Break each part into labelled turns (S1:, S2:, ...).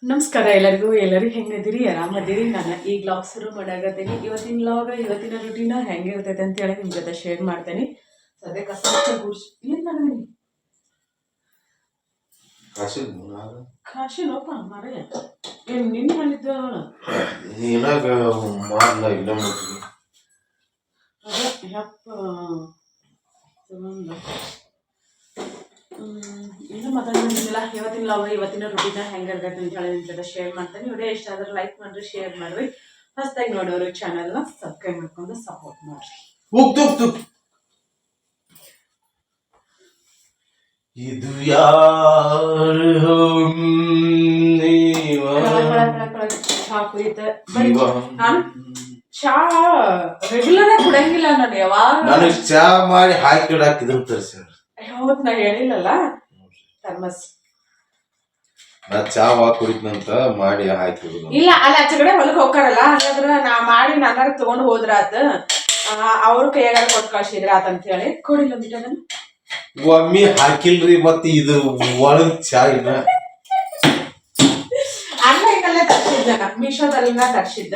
S1: ನಮಸ್ಕಾರ ಎಲ್ಲರಿಗೂ ಹೆಂಗದಿರಿ ಆರಾಮದಿರಿ. ನಾನು ಈ ವ್ಲಾಗ್ ಶುರು ಮಾಡಾಕತ್ತೀನಿ. ಇವತ್ತಿನ ವ್ಲಾಗ್ ಇವತ್ತಿನ ರುಟೀನ ಹೆಂಗಿರ್ತೈತೆ ಅಂತೇಳಿ ನಿಮ್ಮ ಜೊತೆ ಶೇರ್ ಮಾಡ್ತೇನೆ. ಸದ್ಯ ಕಸ ಏನು ಮಾಡಿದೀನಿ ಕಾಶಿ ನೋಪ ಮಾರಯ್ಯ ಏನು ನಿನ್ನ ಮಾಡಿದ್ದ ಅದೇ ಯಪ್ಪ ಇನ್ನೂ ಮಾತಾಡೋದಿಲ್ಲ. ಇವತ್ತಿನ ವ್ಲಾಗ್ ಇವತ್ತಿನ ರುಟೀನ ಹೆಂಗಿರ್ತೈತೆ ಅಂತ ಹೇಳಿ ನಿಮ್ಮ ಜೊತೆ ಶೇರ್ ಮಾಡ್ತೇನೆ. ವಿಡಿಯೋ ಇಷ್ಟ ಆದ್ರೆ ಲೈಕ್ ಮಾಡ್ರಿ, ಶೇರ್ ಮಾಡ್ರಿ. ಹೊಸದಾಗಿ ನೋಡೋರು ಚಾನಲ್ನ ಸಬ್ಸ್ಕ್ರೈಬ್ ಮಾಡ್ಕೊಂಡು ಸಪೋರ್ಟ್ ಮಾಡ್ರಿ.
S2: ಇದು ಯಾರು
S1: ಚಾ ಕುಡಿತ ಚಾ ರೆಗ್ಯುಲರ್ ಆಗಿ ಕುಡಂಗಿಲ್ಲ ನಾನು. ಯಾವಾಗ
S2: ನನಗೆ ಚಾ ಮಾಡಿ ಹಾಕಿ ಇಡಾಕಿದ್ರು ತರಿಸಿ
S1: ಹೌದ್ ನಾ ಹೇಳಿಲ್ಲಲ್ಲ ಥರ್ಮಸ್
S2: ನಾ ಚಾ ಕುಡಿತಂತ ಮಾಡಿ ಹಾಕಿ
S1: ಇಲ್ಲ. ಅಲ್ಲಿ ಆಚೆ ಕಡೆ ಹೊಲಕ್ ಹೋಗ್ತಾರಲ್ಲ, ಹಾಗಾದ್ರೆ ನಾ ಮಾಡಿ ನಾನಾರ ತಗೊಂಡ್ ಹೋದ್ರಾತ, ಅವ್ರ ಕೈಯಾಗ ಕೊಟ್ಟು ಕಳ್ಸಿದ್ರ ಆತಂತ ಹೇಳಿ ಕೊಡಿಲ್ಲ ಬಿಟ್ಟ ನಾನು
S2: ಒಮ್ಮೆ ಹಾಕಿಲ್ರಿ. ಮತ್ತೆ ಇದು ಒಳಗ್ ಚಾ ಇಲ್ಲ
S1: ಆನ್ಲೈನಲ್ಲೇ ತರ್ಸಿದ್ದ, ಮೀಶೋದಲ್ಲ ತರ್ಸಿದ್ದ.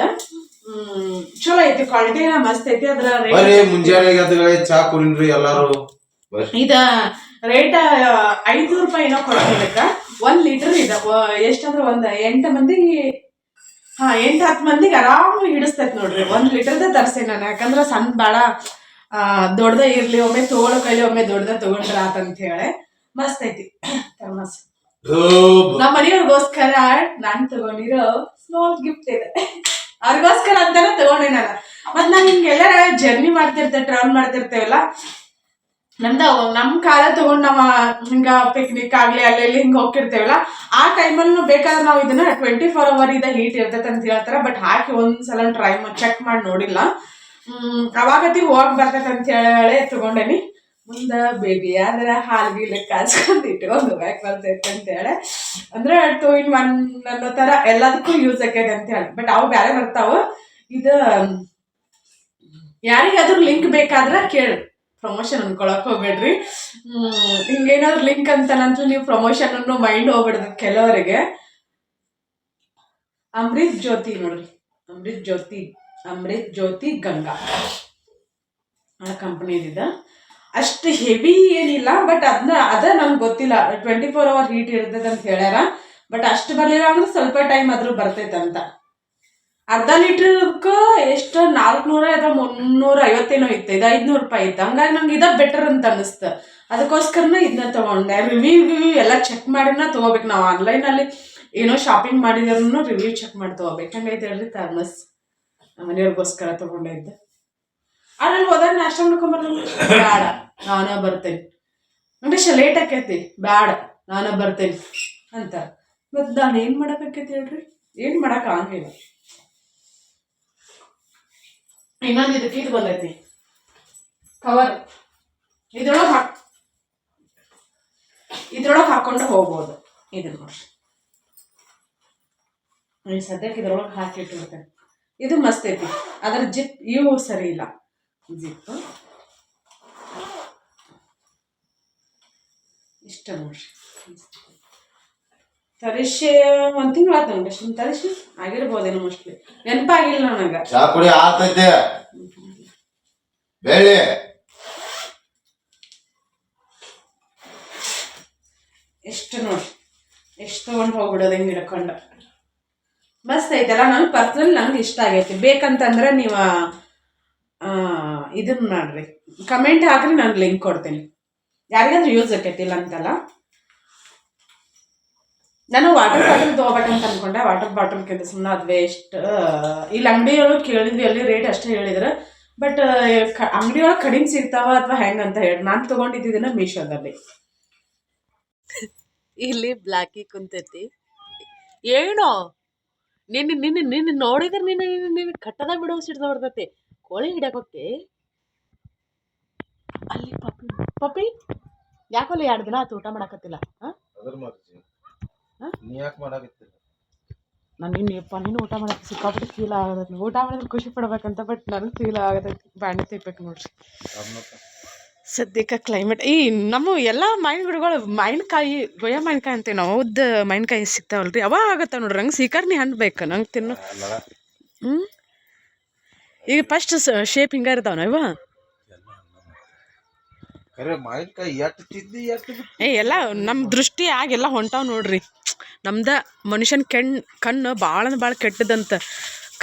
S1: ಚಲೋ ಐತಿ, ಕ್ವಾಲಿಟಿ ಮಸ್ತ್ ಐತಿ. ಅದ್ರ
S2: ಮುಂಜಾನೆ ಚಾ ಕುಡಿನ್ರಿ ಎಲ್ಲಾರು.
S1: ಇದ ರೇಟ್ 500 ರೂಪಾಯಿ ಏನೋ ಕೊಡ್ತಿದ್ದಕ್ಕ 1 ಲೀಟರ್ ಇದ. ಎಷ್ಟಂದ್ರ ಒಂದ್ 8 ಮಂದಿಗೆ 8-10 ಮಂದಿಗೆ ಆರಾಮ್ ಹಿಡಿಸ್ತೈತಿ ನೋಡ್ರಿ. 1 ಲೀಟರ್ದ ತರ್ಸೇನಿ ನಾನು. ಯಾಕಂದ್ರ ಸಣ್ಣ ಬಾಳ ದೊಡ್ಡದ ಇರ್ಲಿ, ಒಮ್ಮೆ ತಗೊಳ್ಳೋ ಕೈಲಿ ಒಮ್ಮೆ ದೊಡ್ಡದ ತಗೊಂಡ್ರ ಆತಂತ ಹೇಳಿ ಮಸ್ತ್ ಐತಿ ಥರ್ಮಸ್. ನಮ್ಮ ಮನೆಯವ್ರಿಗೋಸ್ಕರ ನಾನ್ ತಗೊಂಡಿರೋ ಸ್ಮಾಲ್ ಗಿಫ್ಟ್ ಇದೆ. ಅವ್ರಿಗೋಸ್ಕರ ಅಂತಾನೆ ತಗೊಂಡೆ ನಾನು. ಮತ್ ನಾವ್ ಹಿಂಗೆಲ್ಲ ಜರ್ನಿ ಮಾಡ್ತಿರ್ತೇವೆ, ಟ್ರಾವೆಲ್ ಮಾಡ್ತಿರ್ತೇವಲ್ಲ, ನಮ್ ಕಾಲ ತಗೊಂಡ್ ನಾವ್ ಹಿಂಗ ಪಿಕ್ನಿಕ್ ಆಗ್ಲಿ ಅಲ್ಲಿ ಹಿಂಗ ಹೋಗ್ತಿರ್ತೇವಲ್ಲ, ಆ ಟೈಮಲ್ಲಿ ಬೇಕಾದ್ರೆ ನಾವ್ ಇದನ್ನ 24 hour ಇದ ಹೀಟ್ ಇರ್ತೈತೆ ಅಂತ ಹೇಳ್ತಾರ. ಬಟ್ ಹಾಕಿ ಒಂದ್ಸಲ ಟ್ರೈ ಚೆಕ್ ಮಾಡಿ ನೋಡಿಲ್ಲ. ಅವಾಗತಿ ಹೋಗ್ ಬರ್ತೈತೆ ಅಂತ ಹೇಳಿ ತಗೊಂಡೇನಿ. ಮುಂದ ಬೇಬಿ ಆದ್ರ ಹಾಲ್ಗಿಲ್ಲ ಕಾಸ್ಕೊಂಡ್ ಇಟ್ಕೊಂಡ್ ಹೋಗಕ್ ಬರ್ತೈತೆ ಅಂತ ಹೇಳಿ, ಅಂದ್ರೆ 2 in 1 ಅನ್ನೋ ತರ ಎಲ್ಲದಕ್ಕೂ ಯೂಸ್ ಆಕೈತೆ ಅಂತ ಹೇಳಿ. ಬಟ್ ಅವು ಬ್ಯಾರೆ ಬರ್ತಾವ. ಇದು ಯಾರಿಗಾದ್ರೂ ಲಿಂಕ್ ಬೇಕಾದ್ರ ಕೇಳಿ, ಪ್ರಮೋಷನ್ ಅನ್ಕೊಳಕ್ ಹೋಗ್ಬೇಡ್ರಿ. ಹಿಂಗೇನಾದ್ರು ಲಿಂಕ್ ಅಂತ ನಂತರ ನೀವು ಪ್ರಮೋಷನ್ ಅನ್ನು ಮೈಂಡ್ ಹೋಗ್ಬಿಡ್ದು ಕೆಲವರಿಗೆ. ಅಮೃತ್ ಜ್ಯೋತಿ ನೋಡ್ರಿ, ಅಮೃತ್ ಜ್ಯೋತಿ ಗಂಗಾ ಆ ಕಂಪನಿದ. ಅಷ್ಟು ಹೆವಿ ಏನಿಲ್ಲ, ಬಟ್ ಅದ ನಂಗೆ ಗೊತ್ತಿಲ್ಲ 24 hour ಹೀಟ್ ಇರ್ತೈತೆ ಅಂತ ಹೇಳ್ಯಾರ. ಬಟ್ ಅಷ್ಟು ಬರ್ಲಿಲ್ಲ ಅಂದ್ರೆ ಸ್ವಲ್ಪ ಟೈಮ್ ಆದ್ರೂ ಬರ್ತೈತಂತ. ಅರ್ಧ ಲೀಟರ್ಕ ಎಷ್ಟು 400 ಅಥವಾ 350 ಇತ್ತು. ಇದು 500 ರೂಪಾಯಿ ಇತ್ತು. ಹಂಗಾಗಿ ನಂಗೆ ಇದ ಬೆಟರ್ ಅಂತ ಅನಿಸ್ತ. ಅದಕ್ಕೋಸ್ಕರನ ಇದನ್ನ ತಗೊಂಡೆ. ರಿವ್ಯೂ ಎಲ್ಲ ಚೆಕ್ ಮಾಡಿನ ತಗೋಬೇಕು. ನಾವು ಆನ್ಲೈನಲ್ಲಿ ಏನೋ ಶಾಪಿಂಗ್ ಮಾಡಿದ್ರು ರಿವ್ಯೂ ಚೆಕ್ ಮಾಡಿ ತಗೋಬೇಕು. ಹಂಗೈತೆ ಹೇಳ್ರಿ ಥರ್ಮಸ್. ನಮ್ಮ ಮನೆಯವ್ರಿಗೋಸ್ಕರ ತಗೊಂಡೆ ಇದ್ದ. ಅದ್ರಲ್ಲಿ ಹೋದಾಗ ನಾಷ್ಟ ಮಾಡ್ಕೊಂಬರ್ಲ, ಬೇಡ ನಾನ ಬರ್ತೇನೆ ಅಂದ್ರೆ ಲೇಟ್ ಆಕೈತಿ, ಬ್ಯಾಡ ನಾನ ಬರ್ತೇನೆ ಅಂತ. ಮತ್ ನಾನು ಏನ್ ಮಾಡಕೈತಿ ಹೇಳ್ರಿ, ಏನ್ ಮಾಡಕ್ ಆಗಿಲ್ಲ. ಇನ್ನೊಂದು ಇದಕ್ಕೆ ಇದು ಬಂದೈತಿ ಕವರ್, ಇದ್ರೊಳಗೆ ಹಾಕೊಂಡು ಹೋಗ್ಬೋದು. ಇದನ್ನ ನೋಡ್ರಿ, ಸದ್ಯಕ್ಕೆ ಇದ್ರೊಳಗೆ ಹಾಕಿಟ್ಟಿರ್ತೇನೆ. ಇದು ಮಸ್ತ್ ಐತಿ. ಅದ್ರ ಜಿಪ್ ಇವು ಸರಿ ಇಲ್ಲ. ಜಿಪ್ ಇಷ್ಟ ನೋಡ್ರಿ. ತರಿಸಿ 1 ತಿಂಗಳು ಆಯ್ತು ನೋಡಿ. ಅಷ್ಟು ತರಿಸಿ ಆಗಿರ್ಬೋದೇನೋ, ಮೋಸ್ಟ್ಲಿ ನೆನಪಾಗಿಲ್ಲ ನನಗ.
S2: ಚಾ ಕುಡಿ ಆಗ್ತೈತೆ ಬೇಳೆ
S1: ಎಷ್ಟು ನೋಡ್ರಿ, ಎಷ್ಟು ತಗೊಂಡು ಹೋಗ್ಬಿಡೋದು ಹಿಂಗೆ ಹಿಡ್ಕೊಂಡು. ಮಸ್ತ್ ಐತಲ್ಲ. ನಂಗೆ ಪರ್ಸನಲ್ ನಂಗೆ ಇಷ್ಟ ಆಗೈತಿ. ಬೇಕಂತಂದ್ರೆ ನೀವು ಇದನ್ನ ಮಾಡ್ರಿ, ಕಮೆಂಟ್ ಹಾಕ್ರಿ, ನಾನು ಲಿಂಕ್ ಕೊಡ್ತೀನಿ. ಯಾರಿಗಾದ್ರೂ ಯೂಸ್ ಆಕೈತಿಲ್ಲ ಅಂತಲ್ಲ. ನಾನು ವಾಟರ್ ಬಾಟಲ್ ತಗೋಬೇಕಂತ ಅನ್ಕೊಂಡೆ. ವಾಟರ್ ಬಾಟಲ್ ಸುಮ್ಮನೆ ಅದು ವೇಸ್ಟ್. ಇಲ್ಲಿ ಅಂಗಡಿಯೊಳಗೆ ಕೇಳಿದ್ವಿ, ಅಲ್ಲಿ ರೇಟ್ ಅಷ್ಟೇ ಹೇಳಿದ್ರು. ಬಟ್ ಅಂಗಡಿಯೊಳಗೆ ಕಡಿಮೆ ಸಿಗ್ತಾವ ಅಥವಾ ಹೆಂಗಂತ ಹೇಳಿ ನಾನು ತಗೊಂಡಿದ್ದಿದ್ದನ್ನ ಮೀಶೋದಲ್ಲಿ. ಇಲ್ಲಿ ಬ್ಲಾಕಿ ಕುಂತೈತಿ. ಏನೋ ನಿನ್ನ ನೋಡಿದ್ರೆ ನಿನ್ನ ಕಟ್ಟದ ಬಿಡೋ ಸಿಡ್ದ ಬರ್ತೈತಿ. ಕೋಳಿ ಹಿಡಿಯಕ್ಕೆ ಹೋಗ್ತಿ ಅಲ್ಲಿ. ಪಪ್ಪಿ ಯಾಕಲ್ಲ 2 ದಿನ ಆಯ್ತು ಊಟ ಮಾಡಕತ್ತಿಲ್ಲ. ನಾನು ನೀನು ಊಟ ಮಾಡಕ್ಕೆ ಸಿಕ್ಕಾಪಟ್ಟೆ ಫೀಲ್ ಆಗತೈತಿ. ಊಟ ಮಾಡಿದ್ರೆ ಖುಷಿ ಪಡ್ಬೇಕಂತ, ಬಟ್ ನನಗೆ ಫೀಲ್ ಆಗತೈತಿ. ಬಾಂಡೆ ತಿಕ್ಬೇಕು ನೋಡ್ರಿ. ಸದ್ಯಕ್ಕೆ ಕ್ಲೈಮೇಟ್ ನಮ್ಮ ಎಲ್ಲ ಮಾವಿನ ಗಿಡಗಳು ಮಾವಿನಕಾಯಿ ಗೊಯ್ಯ ಮಾವಿನಕಾಯಿ ಅಂತೀವಿ ನಾವು ಉದ್ದ ಮಾವಿನಕಾಯಿ ಸಿಗ್ತಾವಲ್ರಿ ಅವ ಆಗತ್ತಾವ ನೋಡ್ರಿ ನಂಗೆ ಸೀಕರ್ಣಿ ಹಣ್ಣು ಬೇಕು ನಂಗೆ ತಿನ್ನು ಹ್ಞೂ ಈಗ ಫಸ್ಟ್ ಶೇಪ್ ಹಿಂಗೆ ಇರ್ತಾವ ಇವ ಎಲ್ಲ ನಮ್ಮ ದೃಷ್ಟಿ ಆಗೆಲ್ಲ ಹೊಂಟಾವ್ ನೋಡ್ರಿ ನಮ್ದ ಮನುಷ್ಯನ ಕಣ್ಣು ಭಾಳ ಕೆಟ್ಟದಂತ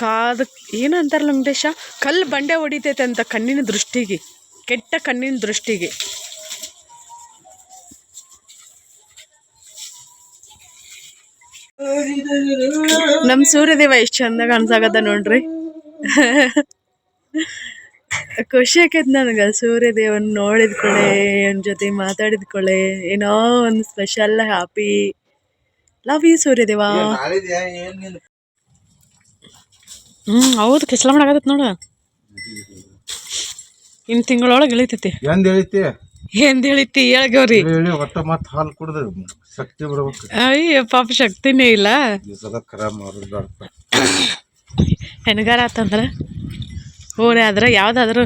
S1: ಕಾದ ಏನಂತಾರಲ್ಲ ವೆಂಕಟೇಶ ಕಲ್ಲು ಬಂಡೆ ಹೊಡಿತೈತೆ ಅಂತ ಕಣ್ಣಿನ ದೃಷ್ಟಿಗೆ ಕೆಟ್ಟ ಕಣ್ಣಿನ ದೃಷ್ಟಿಗೆ ನಮ್ಮ ಸೂರ್ಯದೇವ ಎಷ್ಟು ಚಂದ ಕಾಣ್ಸಾಗತ್ತ ನೋಡ್ರಿ ಖುಷಿ ಆಕೈತಿ ನನಗೆ ಸೂರ್ಯದೇವನ್ ನೋಡಿದ ಕೂಡಲೇ ಅವನ ಜೊತೆ ಮಾತಾಡಿದ ಕೂಡಲೇ ಏನೋ ಒಂದು ಸ್ಪೆಷಲ್ ಹ್ಯಾಪಿ ಲವ್ ಯು ಸೂರ್ಯದೇವ ಹೌದು ಕೆಸಲ ಮಾಡಾಕತ್ತೈತಿ ನೋಡ ಇನ್ನು ತಿಂಗಳೊಳಗೆ ಇಳಿತೈತಿ ಎಂದ ಇಳಿತಿ ಹೇಳ್ಗವ್ರಿ ಅಯ್ಯ ಪಾಪ ಶಕ್ತಿನೇ ಇಲ್ಲ ಹೆಣ್ಗಾರ ಆತಂದ್ರೆ ಹೋರಿ ಆದ್ರೆ ಯಾವುದಾದ್ರೂ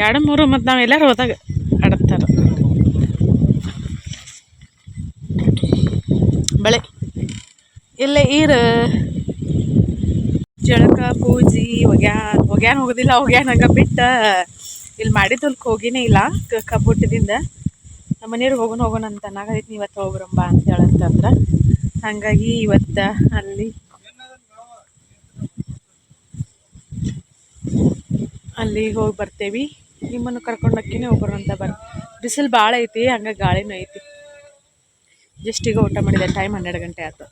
S1: 2-3 ಮತ್ತು ನಾವು ಎಲ್ಲರೂ ಹೋದಾಗ ಆಡತ್ತಾರೆ ಬಳೆ ಇಲ್ಲ ಈರು ಜಳಕ ಪೂಜಿ ಒಗ್ಯಾನ ಹೋಗೋದಿಲ್ಲ ಒಗ್ಯಾನಾಗ ಬಿಟ್ಟ ಇಲ್ಲಿ ಮಾಡಿದಲ್ಕ್ ಹೋಗಿನೇ ಇಲ್ಲ ಕಬ್ಬುಟ್ಟದಿಂದ ನಮ್ಮ ಮನೆಯವ್ರಿಗೆ ಹೋಗೋಣ ಅಂತ ನಾಗೈತಿ ಇವತ್ತು ಹೋಗ್ರಂಬ ಅಂತ ಹೇಳಂತಂದ್ರೆ ಹಾಗಾಗಿ ಇವತ್ತು ಅಲ್ಲಿಗೆ ಹೋಗಿ ಬರ್ತೇವಿ ನಿಮ್ಮನ್ನು ಕರ್ಕೊಂಡಕ್ಕಿನೇ ಹೋಗೋಣ ಅಂತ ಬಿಸಿಲು ಭಾಳ ಐತಿ ಹಂಗಾಗಿ ಗಾಳಿನೂ ಐತಿ ಜಸ್ಟ್ ಈಗ ಊಟ ಮಾಡಿದೆ ಟೈಮ್ 12 ಗಂಟೆ ಆಯ್ತು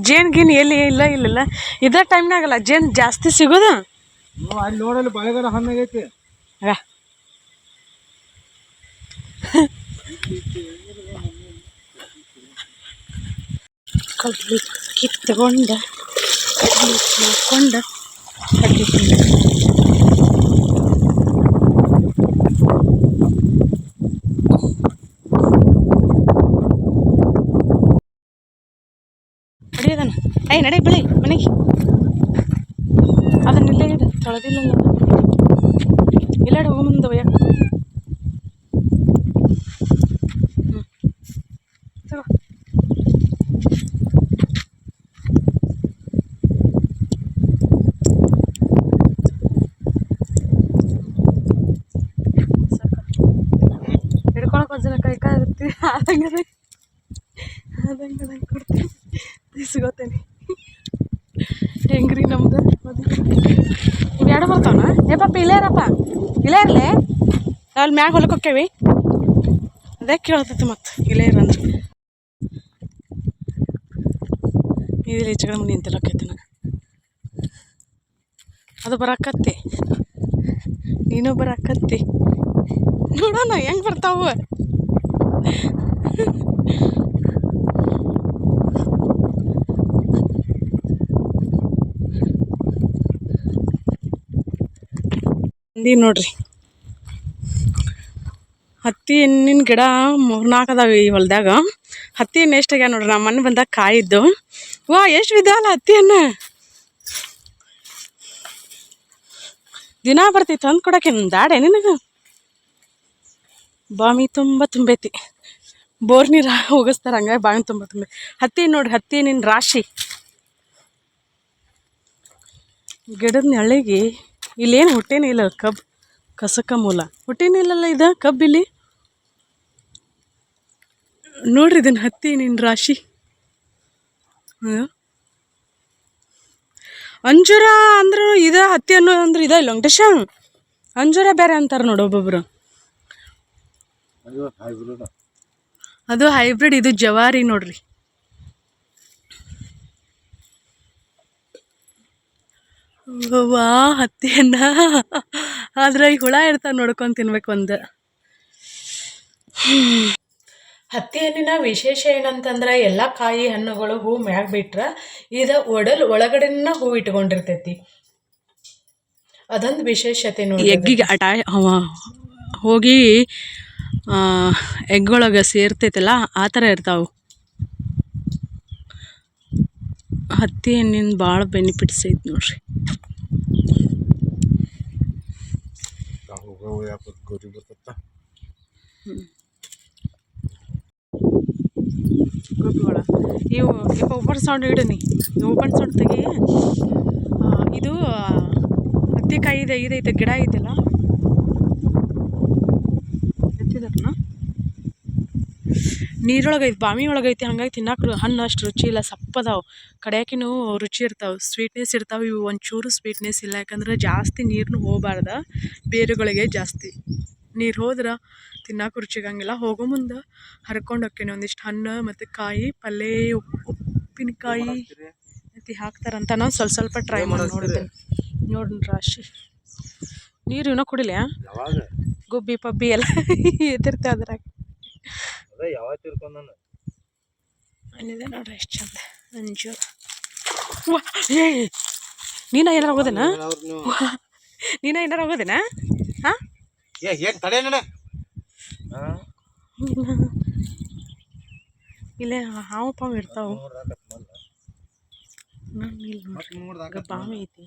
S1: ಜೇನ್ ಗಿನ್ ಎಲ್ಲಿ ಇಲ್ಲ ಇದೇ ಟೈಮ್ನಾಗಲ್ಲ ಜೇನ್ ಜಾಸ್ತಿ ಸಿಗೋದು
S3: ನೋಡಲ್ಲಿ ಬಾಳೆಗಾರ ಹಣ್ಣಾಗೈತಿ
S1: ಕಡ್ಲಿ ಕಿತ್ಕೊಂಡ ಕಡ್ಲಿ ಮಾಡ್ಕೊಂಡ ಕಡ್ಲಿ ಹೊಡಿಯೋದನ ನಡೆ ಬೆಳಿ ಮನೆಗೆ ಅದನ್ನ ಇಲ್ಲೇ ಇಡು ತೊಳೆದಿಲ್ಲ ಇಲ್ಲಾಡಿ ಹೋಗಂದು ಒಯ್ಯ ತಗೋ ಹಿಡ್ಕೊಳಕ್ ಒಂದ್ಸಲ ಕೈ ಕಾಗುತ್ತೆ ಆದಂಗೆ ಕೊಡ್ತೀನಿ ಸಿಗೋತೇನೆ ಹೆಂಗ್ರಿ ನಮ್ದು ಇವು 2 ಬರ್ತಾವನ ಏ ಪಾಪ ಇಲ್ಲೇ ಇರಲಿ ಅಲ್ಲಿ ಮ್ಯಾಗ ಹೊಲಕ್ಕೆ ಹೋಕ್ಕೇವಿ ಅದೇ ಕೇಳ್ತೈತಿ ಮತ್ತು ಇಲ್ಲೇ ಇರಂದ್ರೆ ಇಲ್ಲಿ ಹೆಚ್ಚು ಕಡೆ ನಿಂತಿಲ್ಲಕೈತಿ ನನಗೆ ಅದು ಬರಾಕತ್ತಿ ನೀನು ಬರಾಕತ್ತಿ ನೋಡೋಣ ಹೆಂಗೆ ಬರ್ತಾವ ನೋಡ್ರಿ ಹತ್ತಿ ಹಣ್ಣಿನ ಗಿಡ 3-4 ಅದಾವ ಈ ಹೊಲದಾಗ ಹತ್ತಿ ಹಣ್ಣು ಎಷ್ಟು ಆಗ್ಯಾವ ನೋಡ್ರಿ ನಮ್ಮ ಮನೆ ಬಂದಾಗ ಕಾಯಿದ್ದು ವಾ ಎಷ್ಟು ಬಿದ್ದಾವಲ್ಲ ಹತ್ತಿ ಹಣ್ಣು ದಿನ ಬರ್ತಿ ತಂದು ಕೊಡಕ್ಕೆ ದಾಡೆ ನಿನಗೆ ಬಾಮಿ ತುಂಬ ತುಂಬೈತಿ ಬೋರ್ ನೀರು ಹೋಗಿಸ್ತಾರೆ ಹಂಗಾಗಿ ಬಾವಿ ತುಂಬ ಹತ್ತಿ ನೋಡ್ರಿ ಹತ್ತಿ ಹಣ್ಣಿನ ರಾಶಿ ಗಿಡದ ನೆಳ್ಳಿಗೆ ಇಲ್ಲೇನು ಹುಟ್ಟೇನೇ ಇಲ್ಲ ಕಬ್ಬು ಕಸಕ ಮೂಲ ಹುಟ್ಟೇನೇ ಇಲ್ಲಲ್ಲ ಇದು ಕಬ್ಬು ಇಲ್ಲಿ ನೋಡ್ರಿ ಇದನ್ನ ಹತ್ತಿ ಹಣ್ಣಿನ ರಾಶಿ ಅಂಜೂರ ಅಂದ್ರೆ ಇದು ಹತ್ತಿ ಹಣ್ಣು ಅಂದ್ರೆ ಇದೆ ಇಲ್ಲ ವೆಂಕಟೇಶ ಅಂಜೂರ ಬೇರೆ ಅಂತಾರೆ ನೋಡು ಒಬ್ಬೊಬ್ರು ಅದು ಹೈಬ್ರಿಡ್ ಇದು ಜವಾರಿ ನೋಡ್ರಿ ವಾ ಹತ್ತಿ ಹಣ್ಣ ಆದ್ರೆ ಈ ಹುಳ ಇರ್ತಾವ ನೋಡ್ಕೊಂಡು ತಿನ್ಬೇಕು ಒಂದು ಹತ್ತಿ ಹಣ್ಣಿನ ವಿಶೇಷ ಏನಂತಂದ್ರೆ ಎಲ್ಲ ಕಾಯಿ ಹಣ್ಣುಗಳು ಹೂ ಮ್ಯಾಗ ಬಿಟ್ರೆ ಇದು ಒಳಗಡೆನ ಹೂ ಇಟ್ಕೊಂಡಿರ್ತೈತಿ ಅದೊಂದು ವಿಶೇಷತೆ ನೋಡಿ ಎಗ್ಗಿಗೆ ಹೋಗಿ ಎಗ್ಗೊಳಗೆ ಸೇರ್ತೈತಲ್ಲ ಆ ಥರ ಇರ್ತಾವೆ ಹತ್ತಿ ಹಣ್ಣಿನ ಭಾಳ ಬೆನಿಫಿಟ್ಸ್ ಐತಿ ನೋಡ್ರಿ
S2: ಗೌರಿ ಬರ್ತತ್ತ
S1: ಗುಬ್ಬಿಗಳ ಇವು ಓಪನ್ ಸೌಂಡ್ ಇಡನಿ ಓಪನ್ ಸೌಂಡ್ ತೆಗಿ. ಇದು ಹತ್ತಿಕಾಯಿ ಇದೈತೆ ಗಿಡ ಐತಲ್ಲ ಎತ್ತಿದಾರನ ನೀರೊಳಗೈತೆ ಬಾವಿ ಒಳಗೈತಿ. ಹಂಗಾಗಿ ತಿನ್ನಕ್ಕೆ ಹಣ್ಣು ಅಷ್ಟು ರುಚಿ ಇಲ್ಲ, ಸಪ್ಪದಾವು. ಕಡಿಯಾಕಿನೂ ರುಚಿ ಇರ್ತಾವೆ, ಸ್ವೀಟ್ನೆಸ್ ಇರ್ತಾವೆ. ಇವು ಒಂಚೂರು ಸ್ವೀಟ್ನೆಸ್ ಇಲ್ಲ, ಯಾಕಂದ್ರೆ ಜಾಸ್ತಿ ನೀರನ್ನು ಹೋಗಬಾರ್ದ. ಬೇರುಗಳಿಗೆ ಜಾಸ್ತಿ ನೀರು ಹೋದ್ರೆ ತಿನ್ನಕ್ಕೆ ರುಚಿಗಂಗಿಲ್ಲ. ಹೋಗೋ ಮುಂದೆ ಹರ್ಕೊಂಡು ಹೋಕ್ಕೇನೆ ಒಂದಿಷ್ಟು ಹಣ್ಣು ಮತ್ತು ಕಾಯಿ ಪಲ್ಯ ಉಪ್ಪಿನಕಾಯಿ ಮತ್ತು ಹಾಕ್ತಾರಂತ. ನಾವು ಸ್ವಲ್ಪ ಟ್ರೈ ಮಾಡಿ ನೋಡಿದ್ದೇನೆ. ನೋಡ್ರಿ ರಾಶಿ ನೀರು ಇನ್ನೂ ಕುಡಿಲ ಗುಬ್ಬಿ ಪಬ್ಬಿ ಎಲ್ಲ ಎದಿರ್ತಾವೆ ಅದ್ರಾಗ. ಅಲ್ಲಿದೆ ನೋಡ್ರಿ ಎಷ್ಟು ಚಂದ ಅಂಜು. ಏ ನೀನ ಏನಾರು ಹೋಗೋದೇನ? ನೀನ ಏನಾರು ಹೋಗೋದೇನ? ಹಾಂ
S2: ಏನು ತಡೆ ನಡ
S1: ಇಲ್ಲೇ ಹಾವು ಪಾವು ಇರ್ತಾವೆ. ಇಲ್ಲಿ ನೋಡ್ರಿ ಬಾವಿ ಐತಿ.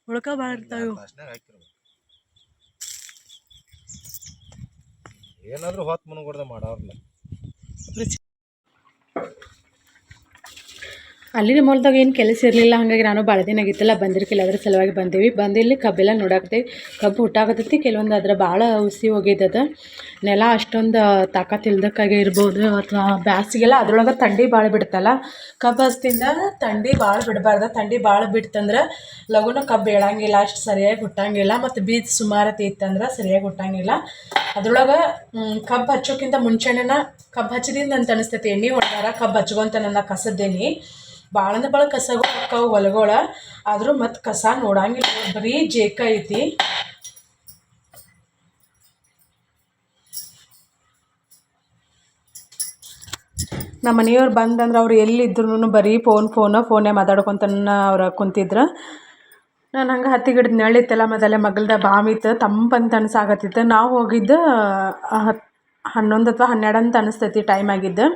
S1: ಉಳ್ಕ ಭಾಳ ಇರ್ತಾವೆ.
S2: ಏನಾದರೂ ಹೊತ್ತು ಮುನ್ಗೊಡ್ದ ಮಾಡವ್ರಲ್ಲ.
S1: ಅಲ್ಲಿನ ಮೂಲದಾಗ ಏನು ಕೆಲಸ ಇರಲಿಲ್ಲ, ಹಾಗಾಗಿ ನಾನು ಭಾಳ ದಿನ ಆಗಿತ್ತಲ್ಲ ಬಂದಿರ್ಕಿಲ್ಲ, ಅದ್ರ ಸಲುವಾಗಿ ಬಂದೀವಿ. ಬಂದಿಲ್ಲಿ ಕಬ್ಬೆಲ್ಲ ನೋಡಾಕ್ತೇವೆ. ಕಬ್ಬು ಹುಟ್ಟಾಕತ್ತೈತಿ. ಕೆಲವೊಂದು ಅದ್ರ ಭಾಳ ಹುಸಿ ಹೋಗಿದ್ದದ. ನೆಲ ಅಷ್ಟೊಂದು ತಾಕತ್ತು ಇಲ್ದಕ್ಕಾಗಿ ಇರ್ಬೋದು, ಅಥವಾ ಬ್ಯಾಸಿಗೆಲ್ಲ ಅದ್ರೊಳಗೆ ಥಂಡಿ ಭಾಳ ಬಿಡ್ತಲ್ಲ. ಕಬ್ಬು ಹಸ್ತಿಂದ ಥಂಡಿ ಭಾಳ ಬಿಡಬಾರ್ದು. ಥಂಡಿ ಭಾಳ ಬಿಡ್ತಂದ್ರೆ ಲಘುನ ಕಬ್ಬು ಏಳಂಗಿಲ್ಲ, ಅಷ್ಟು ಸರಿಯಾಗಿ ಹುಟ್ಟಂಗಿಲ್ಲ. ಮತ್ತು ಬೀಜ ಸುಮಾರತಿ ಇತ್ತಂದ್ರೆ ಸರಿಯಾಗಿ ಹುಟ್ಟಂಗಿಲ್ಲ. ಅದ್ರೊಳಗೆ ಕಬ್ಬು ಹಚ್ಚೋಕ್ಕಿಂತ ಮುಂಚೆನೇ ಕಬ್ಬು ಹಚ್ಚಿದಿಂದ ಅಂತ ಅನಿಸ್ತೈತಿ. ಎಣ್ಣೆ ಹೊಡೆದಾರ ಕಬ್ಬು ಹಚ್ಕೊಂತ ನನ್ನ ಕಸದ್ದೇನಿ ಭಾಳ ಅಂದ್ರೆ ಭಾಳ ಕಸಗಳು ಹಾಕವು ಹೊಲಗಳ. ಆದರೂ ಮತ್ತು ಕಸ ನೋಡಂಗಿಲ್ಲ, ಬರೀ ಜೇಕ ಐತಿ. ನಮ್ಮ ಮನೆಯವ್ರು ಬಂದಂದ್ರೆ ಅವ್ರು ಎಲ್ಲಿದ್ರು ಬರೀ ಫೋನೇ ಮಾತಾಡ್ಕೊತಾನ ಅವ್ರು ಕುಂತಿದ್ರು. ನಾನು ಹಂಗೆ ಹತ್ತಿ ಗಿಡದ ನೆರಳಿತ್ತಲ್ಲ, ಮೊದಲೇ ಮಗಲ್ದ ಬಾಮಿತ್ತು, ತಂಪಂತ ಅನ್ಸಾಕತ್ತಿತ್ತು. ನಾವು ಹೋಗಿದ್ದು 11 ಅಥವಾ 12 ಅಂತ ಅನಿಸ್ತೈತಿ ಟೈಮ್ ಆಗಿದ್ದು.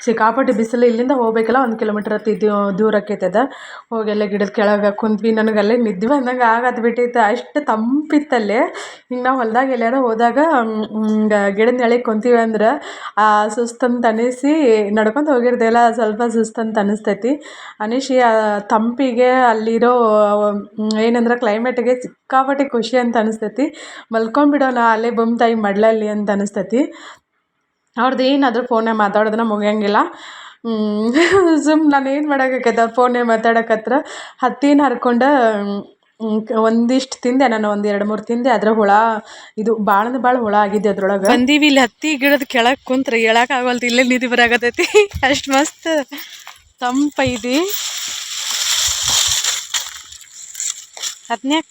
S1: ಸಿಕ್ಕಾಪಟ್ಟೆ ಬಿಸಿಲು. ಇಲ್ಲಿಂದ ಹೋಗ್ಬೇಕಲ್ಲ 1 ಕಿಲೋಮೀಟ್ರ್ ದೂರ ಆಕೈತದ. ಹೋಗೆಲ್ಲ ಗಿಡದ ಕೆಳಗೆ ಕುಂತ್ವಿ. ನನಗಲ್ಲೇ ನಿದ್ದೆ ಬಂದಂಗೆ ಆಗತ್ಬಿಟ್ಟಿತ್ತು, ಅಷ್ಟು ತಂಪಿತ್ತಲ್ಲೇ. ಹಿಂಗೆ ನಾವು ಹೊಲ್ದಾಗ ಎಲ್ಲಾರ ಹೋದಾಗ ಗಿಡದ ನೆರಳಿಗೆ ಕುಂತೀವಿ ಅಂದ್ರೆ ಸುಸ್ತಂತ ಅನಿಸಿ ನಡ್ಕೊತ ಹೋಗಿರ್ತೀವಲ್ಲ, ಸ್ವಲ್ಪ ಸುಸ್ತಂತ ಅನಿಸ್ತೈತಿ. ಅನಿಸಿ ತಂಪಿಗೆ ಅಲ್ಲಿರೋ ಏನಂದ್ರೆ ಕ್ಲೈಮೇಟಿಗೆ ಸಿಕ್ಕಾಪಟ್ಟೆ ಖುಷಿ ಅಂತ ಅನಿಸ್ತೈತಿ. ಮಲ್ಕೊಂಡ್ಬಿಡೋಣ ಅಲ್ಲೇ ತಾಯಿ ಮಡ್ಲಲ್ಲಿ ಅಂತ ಅನಿಸ್ತೈತಿ. ಅವ್ರದ್ದು ಏನಾದರೂ ಫೋನಾಗ ಮಾತಾಡೋದನ್ನ ಮುಗಿಯಂಗಿಲ್ಲ. ನಾನು ಏನು ಮಾಡೋಕ್ಕಾಗೈತೆ, ಅವ್ರು ಫೋನೇ ಮಾತಾಡಕತ್ರ. ಹತ್ತಿನ ಹರ್ಕೊಂಡು ಒಂದಿಷ್ಟು ತಿಂದೆ ನಾನು, 1-2-3 ತಿಂದೆ. ಅದ್ರ ಹುಳ ಇದು ಭಾಳ ಅಂದ್ರೆ ಭಾಳ ಹುಳ ಆಗಿದೆ ಅದ್ರೊಳಗೆ. ಬಂದೀವಿ ಇಲ್ಲಿ ಹತ್ತಿ ಗಿಡದ ಕೆಳಗೆ ಕುಂತ್ರೆ ಹೇಳೋಕ್ಕಾಗಲ್ತು, ಇಲ್ಲೇ ನಿಧಿ ಬರಾಕತ್ತೈತಿ. ಅಷ್ಟು ಮಸ್ತ್ ತಂಪೈತಿ. ಹತ್ನ್ಯಾಕ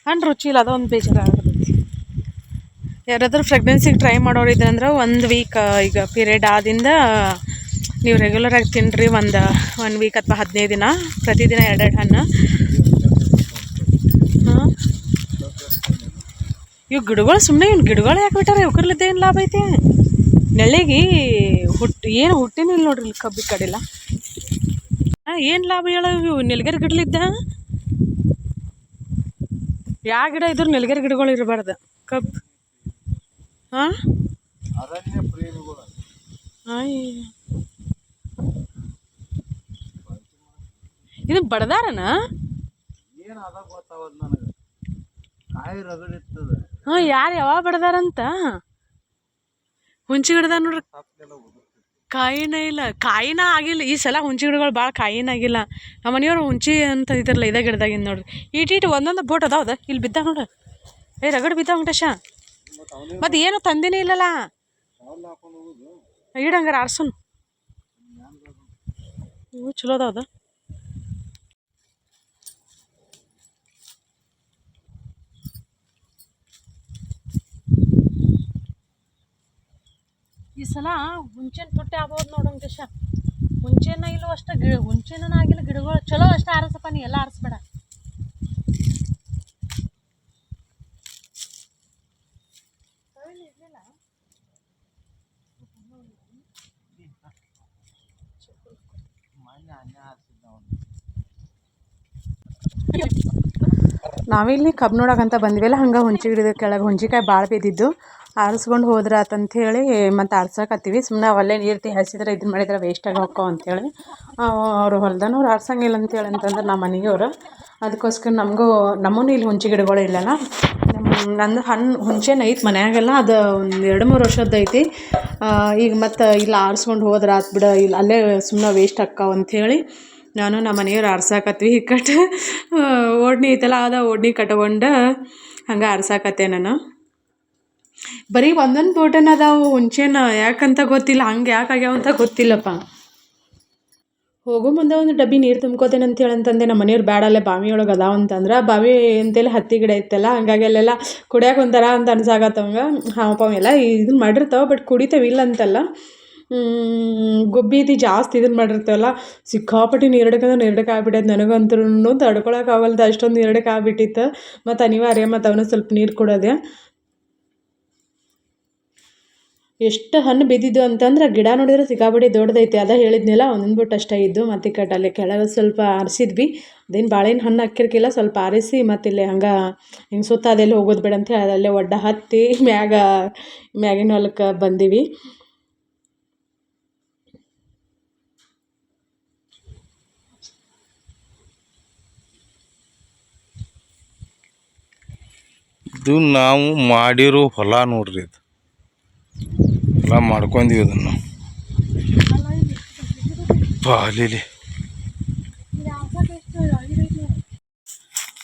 S1: ಹಣ್ಣು ರುಚಿ ಇಲ್ಲ, ಅದೊಂದು ಬೇಜಾರಾಗತೈತಿ. ಯಾರಾದರೂ ಪ್ರೆಗ್ನೆನ್ಸಿಗೆ ಟ್ರೈ ಮಾಡೋರು ಇದ್ರಂದ್ರೆ 1 ವೀಕ್ ಈಗ ಪೀರಿಯಡ್ ಆದಿಂದ ನೀವು ರೆಗ್ಯುಲರಾಗಿ ತಿನ್ನಿರಿ. 1 ವೀಕ್ ಅಥವಾ 15 ದಿನ ಪ್ರತಿದಿನ 2 ಹಣ್ಣು. ಹಾಂ ಇವು ಗಿಡಗಳು ಸುಮ್ಮನೆ ಗಿಡಗಳು ಯಾಕೆ ಬಿಟ್ಟಾರೆ? ಇವಕ್ರಲ್ಲಿದ್ದ ಏನು ಲಾಭ ಐತಿ? ನೆಳ್ಳಿಗೆ ಏನು ಹುಟ್ಟಿನಿಲ್ಲ ನೋಡ್ರಿ ಇಲ್ಲಿ ಕಬ್ಬಿ ಕಡಿಲ್ಲ. ಏನು ಲಾಭ ಹೇಳೋ ಇವು ನೆಲ್ಗೇರಿ ಗಿಡಲಿದ್ದ? ಯಾವ ಗಿಡ ಇದ್ರು ನೆಲ್ಗೇರಿ ಗಿಡಗಳು ಇರಬಾರ್ದು. ಕಬ್ಬು ಹಾಂ
S3: ಅರಣ್ಯ ಪ್ರೇಮಿಗಳು
S1: ಇದು ಬಡದಾರನ
S3: ಏನು ಅದ ಗೊತ್ತಾವದು ನನಗೆ. ಕಾಯಿ ರಗಡಿರ್ತದ.
S1: ಹಾಂ ಯಾರು ಯಾವಾಗ ಬಡದಾರಂತ? ಹುಂಚಿ ಗಿಡದ ನೋಡ್ರಿ ಕಾಯಿನ ಇಲ್ಲ, ಕಾಯಿನ ಆಗಿಲ್ಲ ಈ ಸಲ. ಹುಂಚಿ ಗಿಡಗಳು ಭಾಳ ಕಾಯಿನ ಆಗಿಲ್ಲ. ನಮ್ಮ ಮನೆಯವ್ರು ಹುಂಚಿ ಅಂತ ಇದ್ರಲ್ಲ ಇದೇ ಗಿಡದಾಗಿಂದ ನೋಡ್ರಿ. ಈಟೀಟು ಒಂದೊಂದು ಬೋಟ್ ಅದಾವದ ಇಲ್ಲಿ ಬಿದ್ದ ನೋಡ್ರಿ. ರಗಡ್ ಬಿದ್ದ ವೆಂಕಟೇಶ. ಮತ್ತು ಏನು ತಂದಿನೇ ಇಲ್ಲಲ್ಲ ಇಡಂಗಾರ ಆರ್ಸನ್. ಚಲೋ ಅದಾವದ. ಈ ಸಲ ಹುಂಚೆನ ತುಟ್ಟಿ ಆಗ್ಬೋದು ನೋಡು ವೆಂಕಟೇಶ. ಹುಂಚೆನ ಇಲ್ಲೋ ಅಷ್ಟೇ ಹುಂಚೆನ ಆಗಿಲ್ಲ. ಗಿಡಗಳು ಚಲೋ ಅಷ್ಟೇ ಆರಿಸಪ್ಪ, ನೀ ಎಲ್ಲ ಆರಿಸ್ಬೇಡ. ನಾವಿಲ್ಲಿ ಕಬ್ಬು ನೋಡಕ್ಕಂತ ಬಂದ್ವಿಲ್ಲ, ಹಂಗೆ ಹುಂಚಿ ಗಿಡದ ಕೆಳಗೆ ಹುಂಚಿಕಾಯಿ ಭಾಳ ಬಿದ್ದಿದ್ದು ಆರಿಸ್ಕೊಂಡು ಹೋದ್ರೆ ಆತಂಥೇಳಿ ಮತ್ತು ಆರ್ಸಕತ್ತೀವಿ. ಸುಮ್ಮನೆ ಅವಲ್ಲೇ ನೀರು ಹಸಿದ್ರೆ ಇದನ್ನ ಮಾಡಿದ್ರೆ ವೇಸ್ಟಾಗಿ ಹೋಕ್ಕೋ ಅಂಥೇಳಿ ಅವರು ಹೊಲ್ದನವ್ರು ಆರ್ಸಂಗಿಲ್ಲ ಅಂತೇಳಿ ಅಂತಂದ್ರೆ ನಮ್ಮ ಮನೆಯವ್ರು. ಅದಕ್ಕೋಸ್ಕರ ನಮ್ಮೂ ಇಲ್ಲಿ ಹುಂಚಿ ಗಿಡಗಳು ಇಲ್ಲಲ್ಲ. ನಂದು ಹುಂಚೆನ ಐತೆ ಮನ್ಯಾಗೆಲ್ಲ, ಅದು ಒಂದು 2-3 ವರ್ಷದ್ದು ಐತಿ. ಈಗ ಮತ್ತು ಇಲ್ಲಿ ಆರಿಸ್ಕೊಂಡು ಹೋದ್ರೆ ಆತು ಬಿಡ, ಇಲ್ಲಿ ಅಲ್ಲೇ ಸುಮ್ಮನೆ ವೇಸ್ಟ್ ಆಕ್ಕಾವ ಅಂಥೇಳಿ ನಾನು ನಮ್ಮ ಮನೆಯವ್ರು ಆರ್ಸಾಕತ್ವಿ. ಇಕ್ಕಟ್ಟು ಓಡ್ನಿ ಐತಲ್ಲ, ಅದ ಓಡ್ನಿ ಕಟ್ಕೊಂಡು ಹಂಗೆ ಆರ್ಸಾಕತ್ತೆ ನಾನು. ಬರೀ ಒಂದೊಂದು ತೋಟನ ಅದಾವು ಹುಂಚೆನ, ಯಾಕಂತ ಗೊತ್ತಿಲ್ಲ, ಹಂಗೆ ಯಾಕೆ ಆಗ್ಯಾವ ಅಂತ ಗೊತ್ತಿಲ್ಲಪ್ಪ. ಹೋಗೋ ಮುಂದೆ ಒಂದು ಡಬ್ಬಿ ನೀರು ತುಂಬ್ಕೋತೇನೆ ಅಂತೇಳಿ ಅಂತಂದೆ. ನಮ್ಮ ಮನೆಯವ್ರು ಬೇಡ, ಅಲ್ಲೇ ಬಾವಿಯೊಳಗೆ ಅದಾವ ಅಂತಂದ್ರೆ, ಬಾವಿ ಅಂತೇಳಿ ಹತ್ತಿ ಗಿಡ ಇತ್ತಲ್ಲ, ಹಂಗಾಗಿ ಅಲ್ಲೆಲ್ಲ ಕುಡಿಯೋಕೆ ಒಂಥರ ಅಂತ ಅನ್ಸಾಕತ್ತವಂಗೆ. ಹಾವಪ್ಪ ಎಲ್ಲ ಇದನ್ನ ಮಾಡಿರ್ತಾವೆ, ಬಟ್ ಕುಡಿತೇವೆ ಇಲ್ಲ ಅಂತಲ್ಲ. ಗೊಬ್ಬಿ ಜಾಸ್ತಿ ಇದನ್ನು ಮಾಡಿರ್ತಾವಲ್ಲ, ಸಿಕ್ಕಾಪಟ್ಟಿ ನೀರಡಕ್ಕೆ ಆಗ್ಬಿಟ್ಟೈತೆ ನನಗಂತೂ. ತಡ್ಕೊಳಕ್ಕಾಗಲ್ದು ಅಷ್ಟೊಂದು ನೀರಡಕ್ಕೆ ಆಗ್ಬಿಟ್ಟಿತ್ತು. ಮತ್ತು ಅನಿವಾರ್ಯ ಮತ್ತು ಅವನು ಸ್ವಲ್ಪ ನೀರು ಕೊಡೋದೆ. ಎಷ್ಟು ಹಣ್ಣು ಬಿದ್ದಿದ್ದು ಅಂತಂದ್ರೆ ಗಿಡ ನೋಡಿದ್ರೆ ಸಿಕ್ಕಾಪಟ್ಟಿ ದೊಡ್ಡದೈತಿ. ಅದ ಹೇಳಿದ್ನೆಲ್ಲ ಒಂದೊಂದು ಬಿಟ್ಟು ಅಷ್ಟೇ ಇದ್ದು. ಮತ್ತು ಕಟ್ಟಲ್ಲಿ ಕೆಳಗೆ ಸ್ವಲ್ಪ ಆರಿಸಿದ್ವಿ. ಅದೇನು ಬಾಳೆಹಣ್ಣು ಹಣ್ಣು ಹಾಕಿರ್ಕಿಲ್ಲ, ಸ್ವಲ್ಪ ಆರಿಸಿ ಮತ್ತು ಇಲ್ಲಿ ಹಂಗೆ ಹಿಂಗೆ ಸುತ್ತ ಅದೆಲ್ಲಿ ಹೋಗೋದು ಬೇಡ ಅಂತ ಹೇಳಿ ಅಲ್ಲೇ ಒಡ್ಡ ಹತ್ತಿ ಮ್ಯಾಗಿನ ಹೊಲಕ್ಕೆ ಬಂದೀವಿ.
S2: ಇದು ನಾವು ಮಾಡಿರೋ ಹೊಲ ನೋಡ್ರಿ, ಇದು ಹೊಲ ಮಾಡ್ಕೊಂಡೀವಿ ಅದನ್ನು ಅಲ್ಲಿ.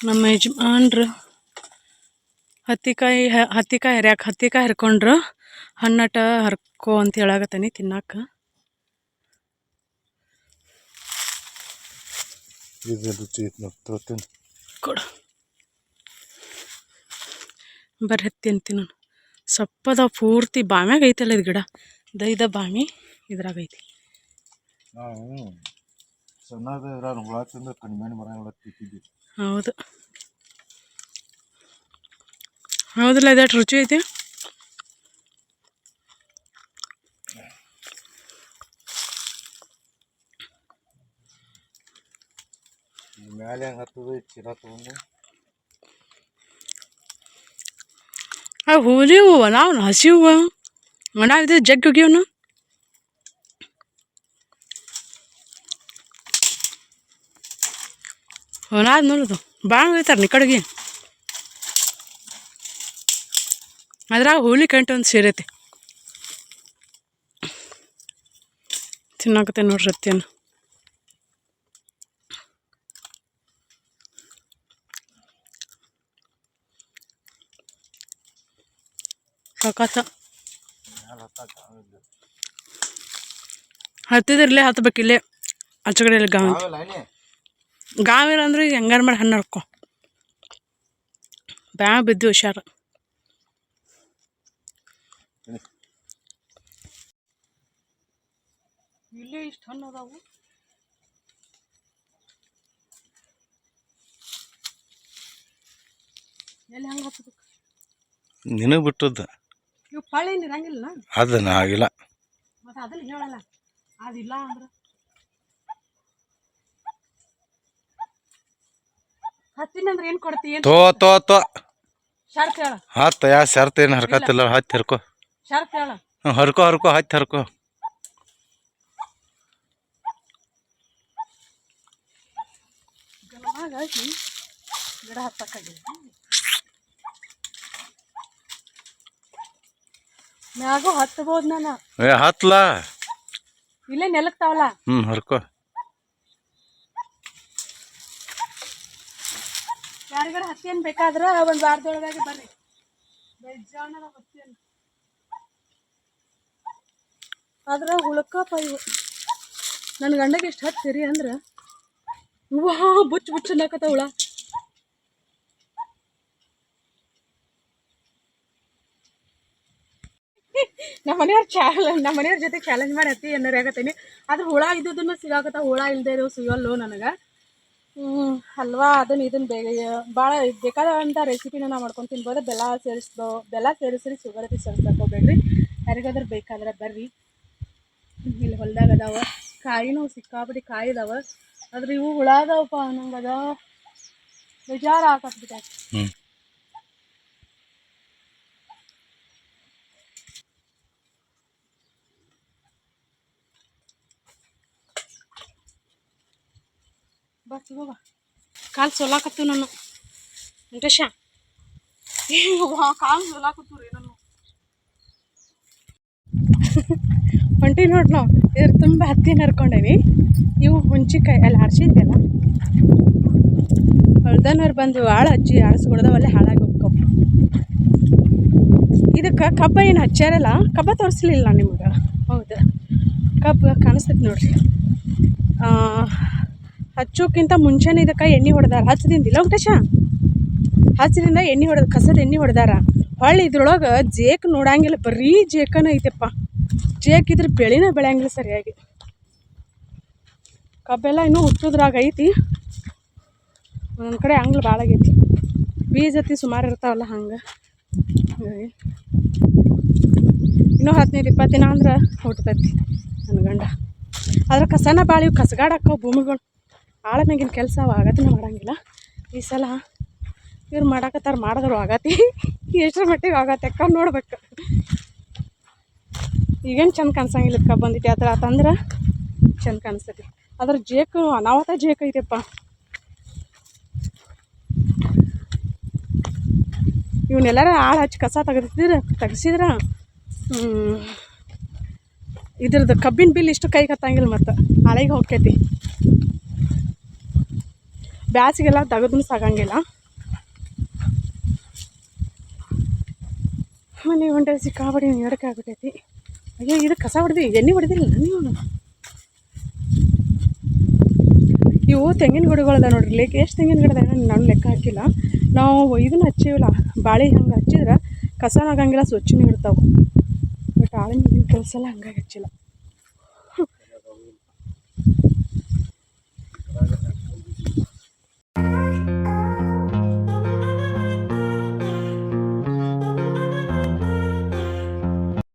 S1: ನಮ್ಮ ಯಜಮಾನ್ರು ಹತ್ತಿಕಾಯಿ ಹರಿಯಾಕೆ ಹತ್ತಿಕಾಯಿ ಹರ್ಕೊಂಡ್ರು. ಹಣ್ಣಟ ಹರ್ಕೋ ಅಂತ ಹೇಳಾಕತ್ತಾನೆ ತಿನ್ನಾಕ. ಕೊಡು, ಬರ್ರಿ ಹತ್ತಿ ಅಂತೀನಿ ನಾನು. ಸಪ್ಪದ ಪೂರ್ತಿ ಬಾಮ್ಯಾಗ ಐತಲ್ಲ ಇದು ಗಿಡ, ಇದ ಬಾಮಿ ಇದ್ರಾಗ ಐತಿ. ಹೌದು ಹೌದಲ್ಲ, ಇದಷ್ಟು ರುಚಿ ಐತಿ.
S3: ಮೇಲೆ ಹೆಂಗೆ ಹತ್ತದ ಚೀಲ ತೊಗೊಂಡು
S1: ಹುಲಿ ಹೂವು ನಾವು ಹಸಿ ಹೂವು ಒಣಾಗಿದೆ ಜಗ್ಗಿ ಹೋಗ್ಯವನು. ಒಣಾದ್ ನೋಡೋದು ಭಾಳ ಹೋಗ್ತಾರೆ ನಿ ಕಡೆಗೆ. ಅದ್ರಾಗ ಹುಲಿ ಕಂಟು ಒಂದು ಸೇರೈತಿ. ತಿನ್ನಾಕತ್ತೆ ನೋಡ್ರಿ ಹತ್ತಿಯನ್ನು. ಸಾಕಾತ ಹತ್ತಿದ್ರಲ್ಲೇ ಹತ್ಬೇಕಿಲ್ಲೇ ಆಚೆಗಡೆ ಇಲ್ಲ ಗಾವಿಲ್ಲ ಅಂದ್ರೆ ಈಗ ಹೆಂಗಾರು ಮಾಡಿ ಹಣ್ಣು ಹರ್ಕೊ ಬ್ಯಾ ಬಿದ್ದು ಹುಷಾರು. ಇಲ್ಲೇ ಇಷ್ಟು ಹಣ್ಣು ಅದಾವು. ಎಲ್ಲಿ ಹಂಗೆ ಹತ್ತಬೇಕು
S2: ನಿನಗೆ ಬಿಟ್ಟದ್ದು.
S1: ಇವು ಪಳ್ಳಿನ ಇರಂಗಿಲ್ಲ,
S2: ಅದನ್ನ ಆಗಿಲ್ಲ.
S1: ಮತ್ತೆ ಅದನ್ನ ಹೇಳಲ್ಲ, ಅದಿಲ್ಲ ಅಂದ್ರೆ ಹತ್ತಿನ ಅಂದ್ರೆ ಏನು ಕೊಡ್ತೀವಿ?
S2: ತೋ
S1: ಶರ್ತ್ ಹೇಳ.
S2: ಹತ್ತು ಯಾ ಶರ್ತ್ ಏನು ಹರ್ಕತ್ತಿಲ್ಲ, ಹತ್ತಿ ಹರ್ಕೊ.
S1: ಶರ್ತ್ ಹೇಳ.
S2: ಹರ್ಕೊ ಹತ್ತಿ ಹರ್ಕೊ.
S1: ಗಿಡ ಹತ್ತಕ್ಕಾಗಿ ಮ್ಯಾಗೂ ಹತ್ಬೋದು ನಾನು.
S2: ಹತ್ಲ
S1: ಇಲ್ಲೇ ನೆಲಕ್ತಾವಲ್ಲ.
S2: ಹರ್ಕೊ.
S1: ಯಾರಿಗಾರ ಹತ್ತಿ ಏನು ಬೇಕಾದ್ರೆ ಒಂದು ವಾರದೊಳಗಾಗಿ ಬರ್ರಿ. ಬೆಜ್ಜಾಣದ ಹತ್ತಿಯನ್ನು ಆದ್ರೆ ಹುಳಕಪ್ಪ ಇವು. ನನ್ನ ಗಂಡಗೆ ಎಷ್ಟು ಹತ್ತಿರಿ ಅಂದ್ರೆ ವಾ ಬುಚ್ಚ ಅನ್ನಕತ್ತ ಹುಳ. ನಮ್ಮ ಮನೆಯವ್ರ ಜೊತೆ ಚಾಲೆಂಜ್ ಮಾಡಿ ಹತ್ತಿ ಏನಾರು ಆಗತ್ತೀನಿ. ಆದ್ರೆ ಹುಳ ಇದ್ದದನ್ನು ಸಿಗಾಕತ್ತ, ಹುಳ ಇಲ್ಲದೆ ಇರೋ ಸಿಗಲ್ಲು ನನಗೆ. ಹಲ್ವಾ ಇದನ್ನು ಭಾಳ ಬೇಕಾದಂಥ ರೆಸಿಪಿನ ನಾವು ಮಾಡ್ಕೊಂಡು ತಿನ್ಬೋದು. ಬೆಲ್ಲ ಸೇರಿಸ್ರಿ, ಶುಗರ್ ಸೇರಿಸಕ್ಕೆ ಹೋಗ್ಬೇಡ್ರಿ. ಯಾರಿಗಾದ್ರೂ ಬೇಕಾದ್ರೆ ಬರ್ರಿ, ಇಲ್ಲಿ ಹೊಲ್ದಾಗ ಅದಾವ.
S4: ಕಾಯಿನೂ ಸಿಕ್ಕಾಬಿಟ್ಟು ಕಾಯಿ ಇದಾವ ಆದ್ರೆ ಇವು ಹುಳ ಅದಾವಪ್ಪ ನಂಗೆ ಅದ ಬೇಜಾರು ಹಾಕತ್ಬಿಟ್ಟೈತಿ. ಬಾ ತಗೋ ಬಾ. ಕಾಲು ಸೋಲಾಕತ್ತು ನಾನು ವೆಂಕಟೇಶ ಕಾಲು ಸೋಲಾಕತ್ತು ರೀ ನಾನು ಹೊಂಟಿ ನೋಡಿ ನಾವು ಇದ್ರ ತುಂಬ ಹತ್ತಿ ಹರ್ಕೊಂಡೇವಿ. ಇವು ಹುಂಚಿಕಾಯಿ ಅಲ್ಲಿ ಆರಿಸಿದ್ವಲ್ಲ ಹೊಳ್ದನವ್ರು ಬಂದು ಆಳು ಹಚ್ಚಿ ಆಳಿಸ್ಕೊಡ್ದವಲ್ಲೇ ಹಾಳಾಗಿ ಹೋಗ್ಕವು. ಇದಕ್ಕೆ ಕಬ್ಬ ಏನು ಹಚ್ಚಾರಲ್ಲ, ಕಬ್ಬ ತೋರಿಸ್ಲಿಲ್ಲ ನಿಮ್ಗೆ. ಹೌದು ಕಬ್ಬು ಕಾಣಿಸ್ತೈತಿ ನೋಡ್ರಿ. ಹಚ್ಚೋಕ್ಕಿಂತ ಮುಂಚೆನೇ ಇದಕ್ಕೆ ಎಣ್ಣೆ ಹೊಡೆದಾರ. ಹಚ್ಚದಿಂದಿಲ್ಲ ವೆಂಕಟೇಶ, ಹಚ್ಚದಿಂದ ಎಣ್ಣೆ ಹೊಡೆದ ಕಸದ ಎಣ್ಣೆ ಹೊಡೆದಾರ. ಹೊಳ್ಳಿ ಇದ್ರೊಳಗೆ ಜೇಕ್ ನೋಡಂಗಿಲ್ಲ, ಬರೀ ಜೇಕನ ಐತೆಪ್ಪ. ಜೇಕ್ ಇದ್ರ ಬೆಳೆನೇ ಬೆಳೆಯಂಗಿಲ್ಲ ಸರಿಯಾಗಿ. ಕಬ್ಬೆಲ್ಲ ಇನ್ನೂ ಹುಟ್ಟೋದ್ರಾಗ ಐತಿ. ಒಂದೊಂದು ಕಡೆ ಅಂಗ್ಳು ಭಾಳ ಆಗೈತಿ. ಬೀಜತಿ ಸುಮಾರು ಇರ್ತಾವಲ್ಲ ಹಂಗೆ. ಇನ್ನೂ 15-20 ದಿನ ಅಂದ್ರೆ ಹುಟ್ಟತೈತಿ ನನ್ನ ಗಂಡ. ಆದ್ರೆ ಕಸನ ಭಾಳ ಇವು ಕಸಗಾಡಕ್ಕವು ಭೂಮಿಗಳು. ಆಳ ಮ್ಯಾಗಿನ ಕೆಲಸ ಅವು ಆಗತಿನ ಮಾಡಂಗಿಲ್ಲ. ಈ ಸಲ ಇವ್ರು ಮಾಡಾಕತ್ತಾರ, ಮಾಡಿದ್ರು ಆಗತಿ. ಎಷ್ಟರ ಮಟ್ಟಿಗೆ ಆಗತ್ತೆ ಅಕ್ಕ ನೋಡ್ಬೇಕು. ಈಗೇನು ಚೆಂದ ಕಾಣಿಸಂಗಿಲ್ಲ. ಕಬ್ಬು ಬಂದಿಟ್ಟು ಆ ಥರ ಆತಂದ್ರೆ ಚೆಂದ ಕಾಣಿಸ್ತೈತಿ. ಅದ್ರ ಜೇಕು ಅನಾವತ ಜೇಕ್ ಐತೆಪ್ಪ. ಇವನ್ನೆಲ್ಲರ ಆಳು ಹಚ್ಚಿ ಕಸ ತೆಗ್ಸಿದ್ರೆ ಇದ್ರದ್ದು ಕಬ್ಬಿನ ಬಿಲ್ ಇಷ್ಟು ಕೈಗೆ ಹತ್ತಂಗಿಲ್ಲ. ಮತ್ತು ಹಳೆಗೆ ಹೋಗ್ತೈತಿ. ಬ್ಯಾಸಿಗೆಲ್ಲ ತೆಗೆದ್ರೂ ಸಾಗಂಗಿಲ್ಲ. ಮನೆ ಹೊಂಟೆ ಸಿಕ್ಕಾಬಡಿ ನಡಕೆ ಆಗ್ಬಿಟ್ಟೈತಿ. ಅಯ್ಯೋ ಇದು ಕಸ ಹೊಡೆದು ಎಣ್ಣೆ ಹೊಡೆದಿಲ್ಲ ನೀವು. ಇವು ತೆಂಗಿನ ಗಿಡಗಳದ ನೋಡ್ರಿ. ಲೆಕ್ಕ ಎಷ್ಟು ತೆಂಗಿನ ಗಿಡದ ನಾನು ಲೆಕ್ಕ ಹಾಕಿಲ್ಲ. ನಾವು ಇದನ್ನ ಹಚ್ಚಿವಲ್ಲ ಬಾಳೆ, ಹಂಗೆ ಹಚ್ಚಿದ್ರೆ ಕಸನಾಗಂಗಿಲ್ಲ, ಸ್ವಚ್ಛನೂ ಇರ್ತಾವೆ. ಬಟ್ ಆಳಿನ ಕೆಲಸ ಎಲ್ಲ ಹಂಗಾಗಿ ಹಚ್ಚಿಲ್ಲ.